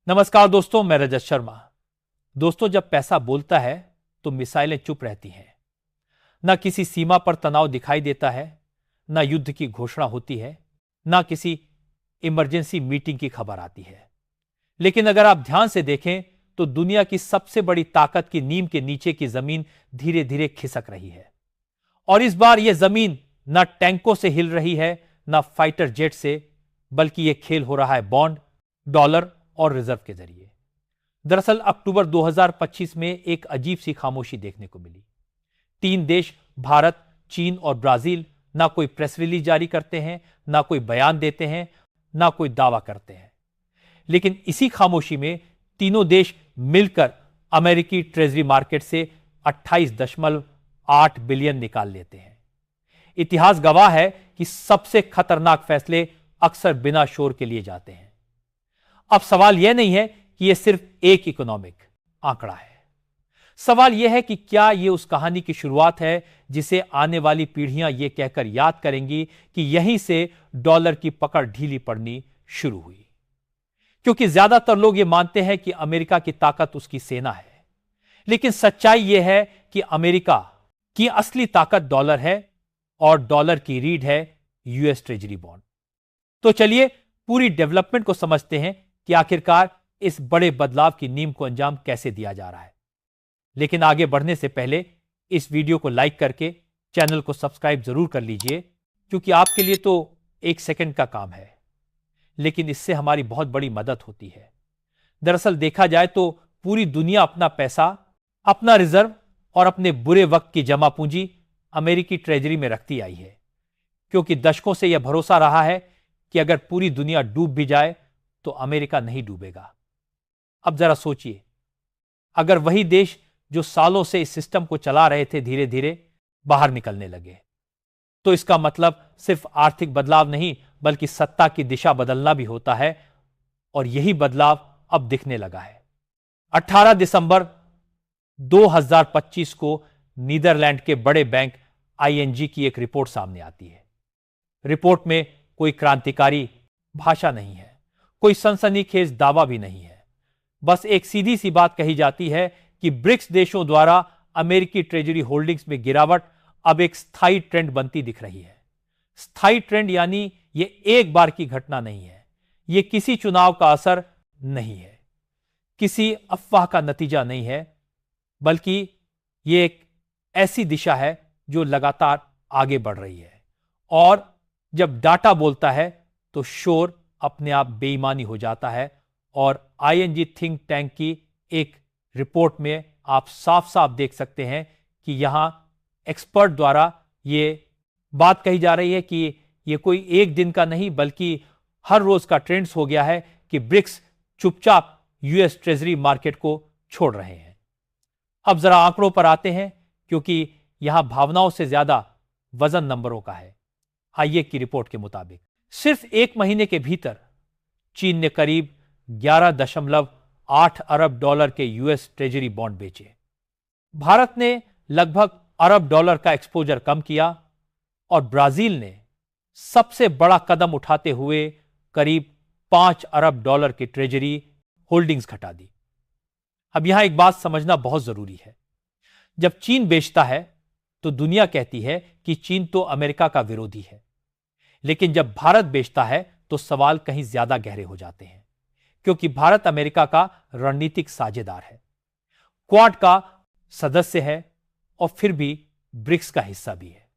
नमस्कार दोस्तों, मैं रजत शर्मा। दोस्तों, जब पैसा बोलता है तो मिसाइलें चुप रहती हैं। ना किसी सीमा पर तनाव दिखाई देता है, ना युद्ध की घोषणा होती है, ना किसी इमरजेंसी मीटिंग की खबर आती है। लेकिन अगर आप ध्यान से देखें तो दुनिया की सबसे बड़ी ताकत की नींव के नीचे की जमीन धीरे धीरे खिसक रही है। और इस बार यह जमीन ना टैंकों से हिल रही है, ना फाइटर जेट से, बल्कि यह खेल हो रहा है बॉन्ड, डॉलर और रिजर्व के जरिए। दरअसल अक्टूबर 2025 में एक अजीब सी खामोशी देखने को मिली। 3 देश, भारत, चीन और ब्राजील, ना कोई प्रेस रिलीज जारी करते हैं, ना कोई बयान देते हैं, ना कोई दावा करते हैं। लेकिन इसी खामोशी में तीनों देश मिलकर अमेरिकी ट्रेजरी मार्केट से 28.8 बिलियन निकाल लेते हैं। इतिहास गवाह है कि सबसे खतरनाक फैसले अक्सर बिना शोर के लिए जाते हैं। अब सवाल यह नहीं है कि यह सिर्फ एक इकोनॉमिक आंकड़ा है। सवाल यह है कि क्या यह उस कहानी की शुरुआत है जिसे आने वाली पीढ़ियां यह कहकर याद करेंगी कि यहीं से डॉलर की पकड़ ढीली पड़नी शुरू हुई। क्योंकि ज्यादातर लोग यह मानते हैं कि अमेरिका की ताकत उसकी सेना है, लेकिन सच्चाई यह है कि अमेरिका की असली ताकत डॉलर है और डॉलर की रीढ़ है यूएस ट्रेजरी बॉन्ड। तो चलिए पूरी डेवलपमेंट को समझते हैं कि आखिरकार इस बड़े बदलाव की नींव को अंजाम कैसे दिया जा रहा है। लेकिन आगे बढ़ने से पहले इस वीडियो को लाइक करके चैनल को सब्सक्राइब जरूर कर लीजिए, क्योंकि आपके लिए तो 1 सेकंड का काम है, लेकिन इससे हमारी बहुत बड़ी मदद होती है। दरअसल देखा जाए तो पूरी दुनिया अपना पैसा, अपना रिजर्व और अपने बुरे वक्त की जमा पूंजी अमेरिकी ट्रेजरी में रखती आई है, क्योंकि दशकों से यह भरोसा रहा है कि अगर पूरी दुनिया डूब भी जाए तो अमेरिका नहीं डूबेगा। अब जरा सोचिए, अगर वही देश जो सालों से इस सिस्टम को चला रहे थे धीरे धीरे बाहर निकलने लगे, तो इसका मतलब सिर्फ आर्थिक बदलाव नहीं बल्कि सत्ता की दिशा बदलना भी होता है। और यही बदलाव अब दिखने लगा है। 18 दिसंबर 2025 को नीदरलैंड के बड़े बैंक आईएनजी की एक रिपोर्ट सामने आती है। रिपोर्ट में कोई क्रांतिकारी भाषा नहीं है, कोई सनसनीखेज दावा भी नहीं है। बस एक सीधी सी बात कही जाती है कि ब्रिक्स देशों द्वारा अमेरिकी ट्रेजरी होल्डिंग्स में गिरावट अब एक स्थायी ट्रेंड बनती दिख रही है। स्थायी ट्रेंड यानी यह एक बार की घटना नहीं है, यह किसी चुनाव का असर नहीं है, किसी अफवाह का नतीजा नहीं है, बल्कि यह एक ऐसी दिशा है जो लगातार आगे बढ़ रही है। और जब डाटा बोलता है तो शोर अपने आप बेईमानी हो जाता है। और आईएनजी थिंक टैंक की एक रिपोर्ट में आप साफ साफ देख सकते हैं कि यहां एक्सपर्ट द्वारा यह बात कही जा रही है कि यह कोई एक दिन का नहीं बल्कि हर रोज का ट्रेंड्स हो गया है कि ब्रिक्स चुपचाप यूएस ट्रेजरी मार्केट को छोड़ रहे हैं। अब जरा आंकड़ों पर आते हैं, क्योंकि यहां भावनाओं से ज्यादा वजन नंबरों का है। आइए की रिपोर्ट के मुताबिक सिर्फ 1 महीने के भीतर चीन ने करीब 11.8 अरब डॉलर के यूएस ट्रेजरी बॉन्ड बेचे। भारत ने लगभग अरब डॉलर का एक्सपोजर कम किया और ब्राजील ने सबसे बड़ा कदम उठाते हुए करीब 5 अरब डॉलर की ट्रेजरी होल्डिंग्स घटा दी। अब यहां एक बात समझना बहुत जरूरी है। जब चीन बेचता है तो दुनिया कहती है कि चीन तो अमेरिका का विरोधी है, लेकिन जब भारत बेचता है तो सवाल कहीं ज्यादा गहरे हो जाते हैं, क्योंकि भारत अमेरिका का रणनीतिक साझेदार है, क्वाड का सदस्य है और फिर भी ब्रिक्स का हिस्सा भी है।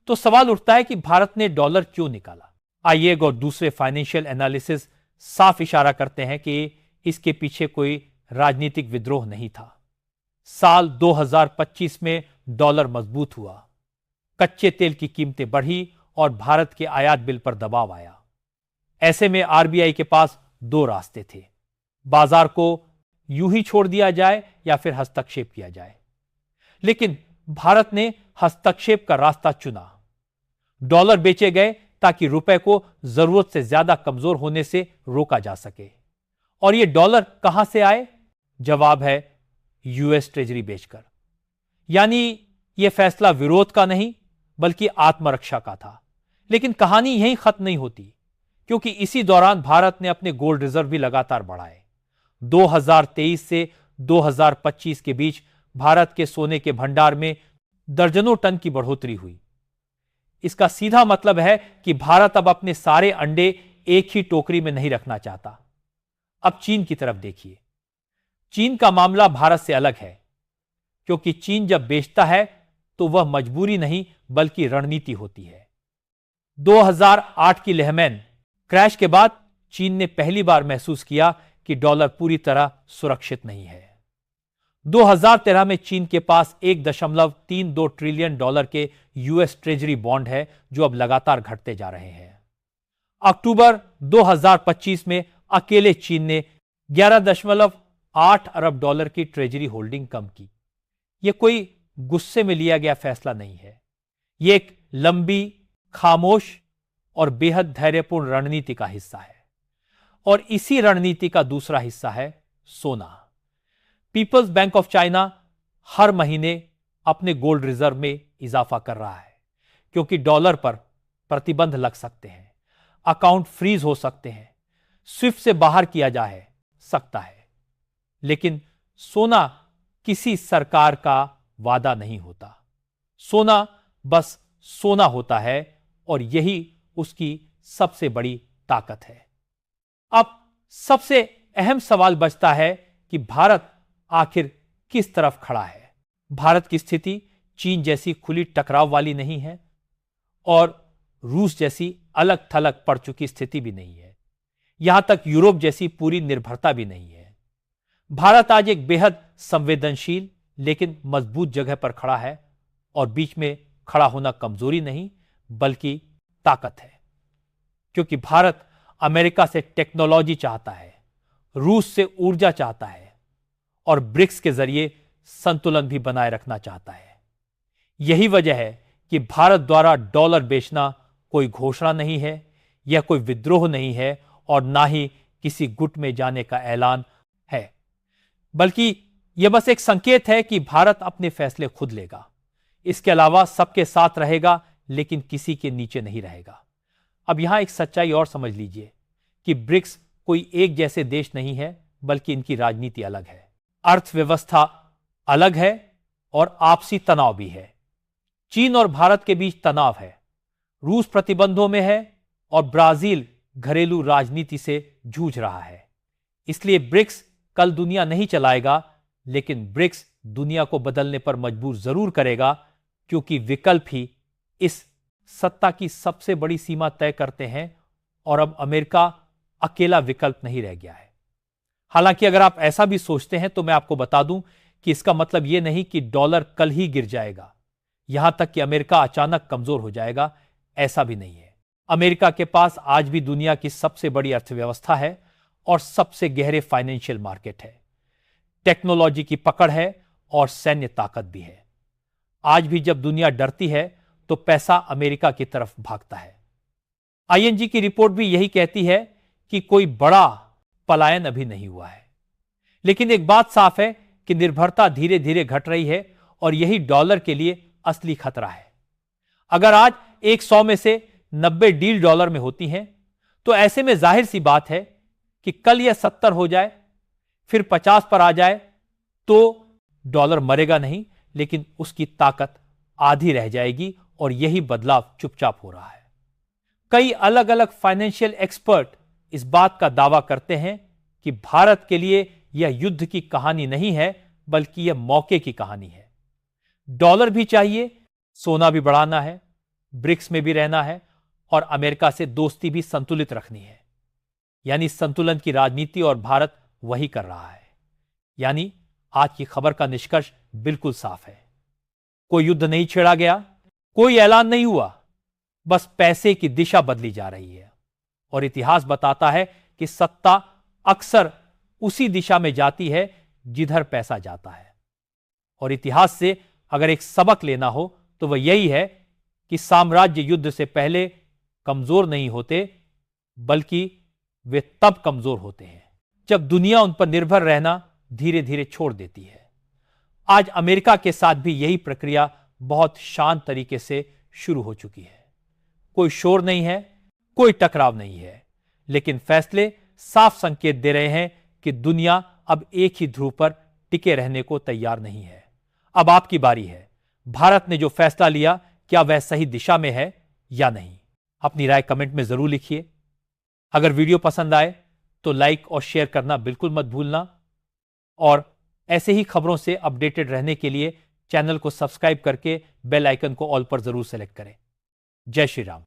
तो सवाल उठता है कि भारत ने डॉलर क्यों निकाला। आइए और दूसरे फाइनेंशियल एनालिसिस साफ इशारा करते हैं कि इसके पीछे कोई राजनीतिक विद्रोह नहीं था। साल 2025 में डॉलर मजबूत हुआ, कच्चे तेल की कीमतें बढ़ी और भारत के आयात बिल पर दबाव आया। ऐसे में आरबीआई के पास 2 रास्ते थे, बाजार को यूं ही छोड़ दिया जाए या फिर हस्तक्षेप किया जाए। लेकिन भारत ने हस्तक्षेप का रास्ता चुना। डॉलर बेचे गए ताकि रुपए को जरूरत से ज्यादा कमजोर होने से रोका जा सके। और ये डॉलर कहां से आए? जवाब है यूएस ट्रेजरी बेचकर। यानी यह फैसला विरोध का नहीं बल्कि आत्मरक्षा का था। लेकिन कहानी यहीं खत्म नहीं होती, क्योंकि इसी दौरान भारत ने अपने गोल्ड रिजर्व भी लगातार बढ़ाए। 2023 से 2025 के बीच भारत के सोने के भंडार में दर्जनों टन की बढ़ोतरी हुई। इसका सीधा मतलब है कि भारत अब अपने सारे अंडे एक ही टोकरी में नहीं रखना चाहता। अब चीन की तरफ देखिए। चीन का मामला भारत से अलग है, क्योंकि चीन जब बेचता है तो वह मजबूरी नहीं बल्कि रणनीति होती है। 2008 की लेहमैन क्रैश के बाद चीन ने पहली बार महसूस किया कि डॉलर पूरी तरह सुरक्षित नहीं है। 2013 में चीन के पास 1.32 ट्रिलियन डॉलर के यूएस ट्रेजरी बॉन्ड है, जो अब लगातार घटते जा रहे हैं। अक्टूबर 2025 में अकेले चीन ने 11.8 अरब डॉलर की ट्रेजरी होल्डिंग कम की। यह कोई गुस्से में लिया गया फैसला नहीं है, यह एक लंबी, खामोश और बेहद धैर्यपूर्ण रणनीति का हिस्सा है। और इसी रणनीति का दूसरा हिस्सा है सोना। पीपल्स बैंक ऑफ चाइना हर महीने अपने गोल्ड रिजर्व में इजाफा कर रहा है, क्योंकि डॉलर पर प्रतिबंध लग सकते हैं, अकाउंट फ्रीज हो सकते हैं, स्विफ्ट से बाहर किया जा सकता है। लेकिन सोना किसी सरकार का वादा नहीं होता। सोना बस सोना होता है और यही उसकी सबसे बड़ी ताकत है। अब सबसे अहम सवाल बचता है कि भारत आखिर किस तरफ खड़ा है। भारत की स्थिति चीन जैसी खुली टकराव वाली नहीं है और रूस जैसी अलग थलग पड़ चुकी स्थिति भी नहीं है। यहां तक यूरोप जैसी पूरी निर्भरता भी नहीं है। भारत आज एक बेहद संवेदनशील लेकिन मजबूत जगह पर खड़ा है, और बीच में खड़ा होना कमजोरी नहीं बल्कि ताकत है। क्योंकि भारत अमेरिका से टेक्नोलॉजी चाहता है, रूस से ऊर्जा चाहता है और ब्रिक्स के जरिए संतुलन भी बनाए रखना चाहता है। यही वजह है कि भारत द्वारा डॉलर बेचना कोई घोषणा नहीं है, यह कोई विद्रोह नहीं है और ना ही किसी गुट में जाने का ऐलान है, बल्कि यह बस एक संकेत है कि भारत अपने फैसले खुद लेगा। इसके अलावा सबके साथ रहेगा लेकिन किसी के नीचे नहीं रहेगा। अब यहां एक सच्चाई और समझ लीजिए कि ब्रिक्स कोई एक जैसे देश नहीं है, बल्कि इनकी राजनीति अलग है, अर्थव्यवस्था अलग है और आपसी तनाव भी है। चीन और भारत के बीच तनाव है, रूस प्रतिबंधों में है और ब्राजील घरेलू राजनीति से जूझ रहा है। इसलिए ब्रिक्स कल दुनिया नहीं चलाएगा, लेकिन ब्रिक्स दुनिया को बदलने पर मजबूर जरूर करेगा, क्योंकि विकल्प ही इस सत्ता की सबसे बड़ी सीमा तय करते हैं और अब अमेरिका अकेला विकल्प नहीं रह गया है। हालांकि अगर आप ऐसा भी सोचते हैं तो मैं आपको बता दूं कि इसका मतलब यह नहीं कि डॉलर कल ही गिर जाएगा, यहां तक कि अमेरिका अचानक कमजोर हो जाएगा, ऐसा भी नहीं है। अमेरिका के पास आज भी दुनिया की सबसे बड़ी अर्थव्यवस्था है और सबसे गहरे फाइनेंशियल मार्केट है, टेक्नोलॉजी की पकड़ है और सैन्य ताकत भी है। आज भी जब दुनिया डरती है तो पैसा अमेरिका की तरफ भागता है। आईएनजी की रिपोर्ट भी यही कहती है कि कोई बड़ा पलायन अभी नहीं हुआ है। लेकिन एक बात साफ है कि निर्भरता धीरे धीरे घट रही है और यही डॉलर के लिए असली खतरा है। अगर आज 100 में से 90 डील डॉलर में होती हैं, तो ऐसे में जाहिर सी बात है कि कल यह 70 हो जाए, फिर 50 पर आ जाए, तो डॉलर मरेगा नहीं, लेकिन उसकी ताकत आधी रह जाएगी और यही बदलाव चुपचाप हो रहा है। कई अलग अलग फाइनेंशियल एक्सपर्ट इस बात का दावा करते हैं कि भारत के लिए यह युद्ध की कहानी नहीं है, बल्कि यह मौके की कहानी है। डॉलर भी चाहिए, सोना भी बढ़ाना है, ब्रिक्स में भी रहना है और अमेरिका से दोस्ती भी संतुलित रखनी है। यानी संतुलन की राजनीति और भारत वही कर रहा है। यानी आज की खबर का निष्कर्ष बिल्कुल साफ है। कोई युद्ध नहीं छेड़ा गया, कोई ऐलान नहीं हुआ, बस पैसे की दिशा बदली जा रही है। और इतिहास बताता है कि सत्ता अक्सर उसी दिशा में जाती है जिधर पैसा जाता है। और इतिहास से अगर एक सबक लेना हो तो वह यही है कि साम्राज्य युद्ध से पहले कमजोर नहीं होते, बल्कि वे तब कमजोर होते हैं जब दुनिया उन पर निर्भर रहना धीरे धीरे छोड़ देती है। आज अमेरिका के साथ भी यही प्रक्रिया बहुत शांत तरीके से शुरू हो चुकी है। कोई शोर नहीं है, कोई टकराव नहीं है, लेकिन फैसले साफ संकेत दे रहे हैं कि दुनिया अब एक ही ध्रुव पर टिके रहने को तैयार नहीं है। अब आपकी बारी है। भारत ने जो फैसला लिया, क्या वह सही दिशा में है या नहीं? अपनी राय कमेंट में जरूर लिखिए। अगर वीडियो पसंद आए तो लाइक और शेयर करना बिल्कुल मत भूलना, और ऐसे ही खबरों से अपडेटेड रहने के लिए चैनल को सब्सक्राइब करके बेल आइकन को ऑल पर जरूर सेलेक्ट करें। जय श्री राम।